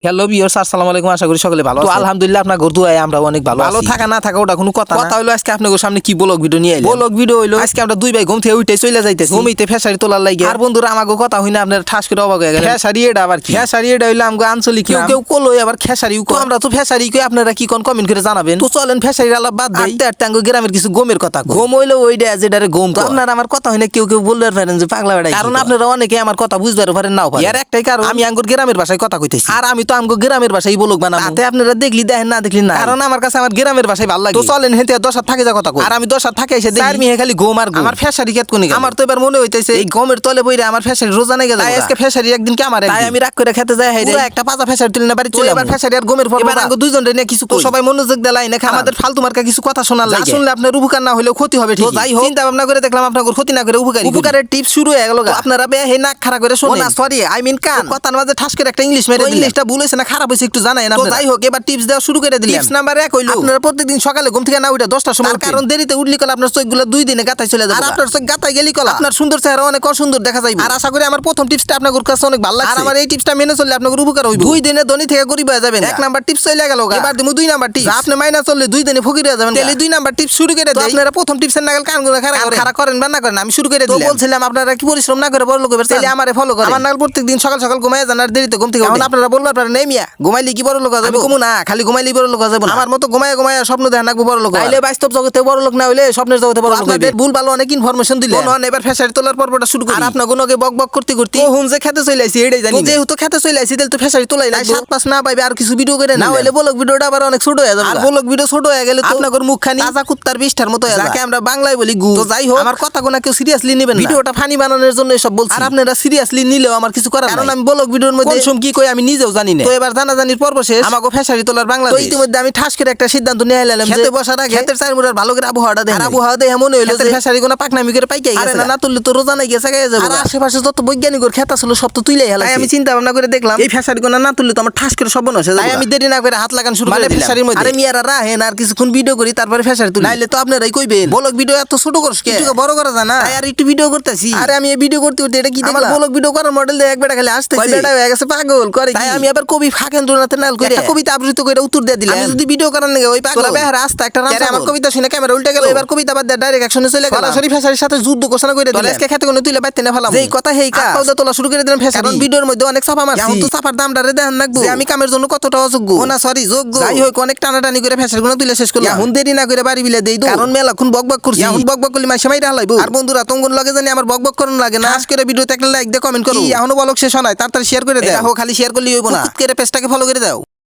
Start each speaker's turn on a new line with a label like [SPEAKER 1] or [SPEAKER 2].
[SPEAKER 1] Hello viewers, আসসালামু আলাইকুম। আশা করি সকলে ভালো আছেন। আলহামদুলিল্লাহ, আপনার ঘর দুয়ায় আমরা অনেক ভালো আছি। ভালো থাকা না থাকা ওটা কোনো কথা হলো আজকে আপনাদের সামনে কি ব্লগ ভিডিও নিয়ে আইলাম। ব্লগ ভিডিও হইলো আজকে আমরা দুই ভাই ঘুম থেকে উঠে চলে যাইতেছি ঘুমিতে ফেসারি তোলার লাগে। আর বন্ধুরা আমাগো কথা হইনা আপনারা ঠাস করে অবাক হয়ে গেলেন। ফেসারি এটা আবার কি? ফেসারি এটা হইলো আমগো আঞ্চলিক নাম। কেউ কলই আবার খেসারিও কয়। আমরা তো ফেসারি কই, আপনারা কি কোন কমেন্ট করে জানাবেন। তো চলেন ফেসারির আলাপ বাদ দেই। আটতে আমগো গ্রামের কিছু গমের কথা কই। গম হইলো ওইটা যেটারে গম কয়। আপনারা আমার কথা হইনা কেউ কেউ বলতে পারেন যে পাগলা বেড়াই। কারণ আপনারা অনেকে আমার কথা বুঝতে পারেন নাও পারেন। এর একটাই কারণ, আমি আমগো গ্রামের ভাষায় কথা কইতেছি। আর আমি তো আমগো গ্রামের ভাষায় ব্লগ তাতে আপনারা দেখলি দেখেন না দেখলি না, কারণ আমার কাছে আমার গ্রামের ভাষায় ভালো লাগে। তো চলেন হেতে 10 হাত থাকে যা কথা কই। আর আমি 10 হাত থাকে এসে দেখি আমি খালি গম আর গম। আমার ফেসারি কেত কোনি। আমার তো এবার মনে হইতেছে এই গমের তলে বইরা আমার ফেসারি রোজা নাই গেছে। তাই আজকে ফেসারি একদিন কি আমার তাই আমি রাগ করে খেতে যাই হাইরে পুরো একটা পাজা ফেসারি তুলে না বাড়ি চলে। এবার ফেসারি আর গমের পর এবার আমগো দুইজন রে নিয়ে কিছু কই। সবাই মনোযোগ দেলাই না, আমাদের ফালতু মার্কা কিছু কথা শোনার লাগে। শুনলে আপনার উপকার না হলেও ক্ষতি হবে। ঠিক তো যাই হোক, চিন্তা ভাবনা করে দেখলাম আপনার ক্ষতি না করে উপকারের টিপস শুরু হয়ে গেল। আপনারা বে হে নাক খাড়া করে শুনুন। না সরি, আই মিন কান। কথার মাঝে ঠাস করে একটা ইংলিশ মেরে দিলেন। ইংলিশটা ভুল হইছে না খারাপ হইছে একটু জানাই না। তো যাই হোক, এবার টিপস দেওয়া শুরু করে দিলাম। টিপস নাম্বার 1 হইলো আপনারা প্রত্যেকদিন সকালে ঘুম থেকে না উঠে 10টার সময়, কারণ দেরিতে উঠলি কল আপনার চোখগুলো 2 দিনে গাতায় চলে যাবে। আর আপনার চোখ গাতায় গেলি কল আপনার সুন্দর চেহারা অনেক অসুন্দর দেখা যাবে। আর আশা করি আমার প্রথম টিপসটা আপনাদের কাছে অনেক ভালো লাগছে। আর আমার এই টিপসটা মেনে চললে আপনাদের উপকার হইবে। 2 দিনে ধনী থেকে গরিব হয়ে যাবেন। 1 নাম্বার টিপস চলে গেল। এবার দিমু 2 নাম্বার টিপস। আপনি মাইনা চললে 2 দিনে ফকির হয়ে যাবেন। তাহলে 2 নাম্বার টিপস শুরু করে দেই। আপনারা প্রথম টিপসের নাগাল কানগুলো খাড়া করেন বা না করেন, আমি শুরু করে দিলাম। তো বলছিলাম আপনারা কি পরিশ্রম না করে বড় লোক হবেন, তাহলে আমারে ফলো করেন। আমার নাগাল প্রত্যেকদিন সকাল সকাল ঘুমায় যান আর দেরিতে ঘুম থেকে উঠেন। আপনারা বলবার পারেন এই মিয়া ঘুমাইলি কি বড় লোক হয়ে যাবে? কমু না, খালি ঘুমাইলি বড় লোক হয়ে যাবে না। আমার মতো ঘুমায় স্বপ্ন দেখেন না বড় লোক। তাইলে বাস্তব জগতে বড় লোক না হইলে স্বপ্নের জগতে বড় লোক হইবে। ভুল ভালো অনেক ইনফরমেশন দিলে নন। এবার ফেসারি তোলার পর্বটা শুরু করি। আর আপনার গুণকে বক বক করতে করতে হুম যে খেতে চলে আইছি এটাই জানি। যেহেতু খেতে চলে আইছি তাহলে তো ফেসারি তোলাই লাগবে। 7-5 না পাইবে আর কিছু ভিডিও করে না হইলে ব্লগ ভিডিওটা আবার অনেক ছোট হয়ে যাবে। আর ব্লগ ভিডিও ছোট হয়ে গেলে তো আপনাদের মুখখানি তাজা কুত্তার বিষ্ঠার মতো হয়ে যায়, যাকে আমরা বাংলায় বলি গু। তো যাই হোক, আমার কথাগুলো কেউ সিরিয়াসলি নেবেন না। ভিডিওটা ফানি বানানোর জন্য এসব বলছি। আর আপনারা সিরিয়াসলি নিলেও আমার কিছু করার নাই, কারণ আমি ব্লগ ভিডিওর মধ্যে কোন কি কই আমি নিজেও জানি না। তো এবার জানাজানির পর্ব শেষ। আমাগো ফেসারি তোলার বাংলাদেশ। তো ইতিমধ্যে আমি ঠাস করে একটা সিদ্ধান্ত নিয়ে এলাম যে খেতে বসার আগে খেতের চারমুড়ার ভালো করে আবহাওয়াটা দেখেন। আবহাওয়া দেখে মনে হইলো যে ফেসারি কোনা পাকনামি করে পাইকাই গেছে। না তুললে তো রোজা নাই গেছে গায়ে যাবে। আর আশেপাশে যত বৈজ্ঞানিকর খেত ছিল সব তো তুইলাই হেলা। আমি চিন্তা ভাবনা করে দেখলাম এই ফেসারি কোনা না তুললে তো আমার ঠাস করে সর্বনাশ হয়ে যাবে। তাই আমি দেরি না করে হাত লাগান শুরু করে দিলাম ফেসারির মধ্যে। আরে মিয়ারা রাহেন আর কিছুক্ষণ ভিডিও করি তারপরে ফেসারি তুলি, নাইলে তো আপনারাই কইবেন ব্লগ ভিডিও এত ছোট করছ কে, একটু বড় করা যায় না? তাই আর একটু ভিডিও করতেছি। আরে আমি এই ভিডিও করতে করতে এটা কি দেখলাম, আমার ব্লগ ভিডিও করার মডেল দিয়ে একবার খালি আসতেছে, কয়টা হয়ে গেছে পাগল করে। তাই আমি আবার কবি ফাঁকেন্দ্রনাথের নাল করে একটা কবিতা আবৃত্তি করে উত্তর দিয়ে দিলাম। আমি যদি ভিডিও করার লাগে ওই পাগল বেহার রাস্তা একটা রাস্তা আমার কবিতা শুনে ক্যামেরা উল্টে গেল। এবার কবিতা বাদ দিয়ে ডাইরেক্ট অ্যাকশনে চলে গেল। সরাসরি ফেসারির সাথে যুদ্ধ ঘোষণা করে দিলাম। আজকে খেতে কোনো তুইলে বাইতে না ফেলাম। যেই কথা হেই কাজ পাউদা তোলা শুরু করে দিলাম ফেসারি। কারণ ভিডিওর মধ্যে অনেক চাপা মারছি। এখন তো চাপার দামটা রে দেখেন নাকবো যে আমি কামের জন্য কতটা অযোগ্য। ও না সরি যোগ্য। যাই হোক, অনেক টানাটানি করে ফেসারি গুলো তুলে শেষ করলাম। এখন দেরি না করে বাড়ি বিলে দেই দো, কারণ মেলাক্ষণ বকবক করছি। এখন বকবক করলে মাইসে মাইরা হালাইবো। আর বন্ধুরা তোমগুন লাগে জানি আমার বকবক করন লাগে না। আজ করে ভিডিওতে একটা লাইক দিয়ে কমেন্ট করো। এখনো ব্লগ শেষ হয় নাই, তাড়াতাড়ি শেয়ার করে দাও। খালি শেয়ার করলেই হইব না, করে পেজটাকে ফলো করে দাও।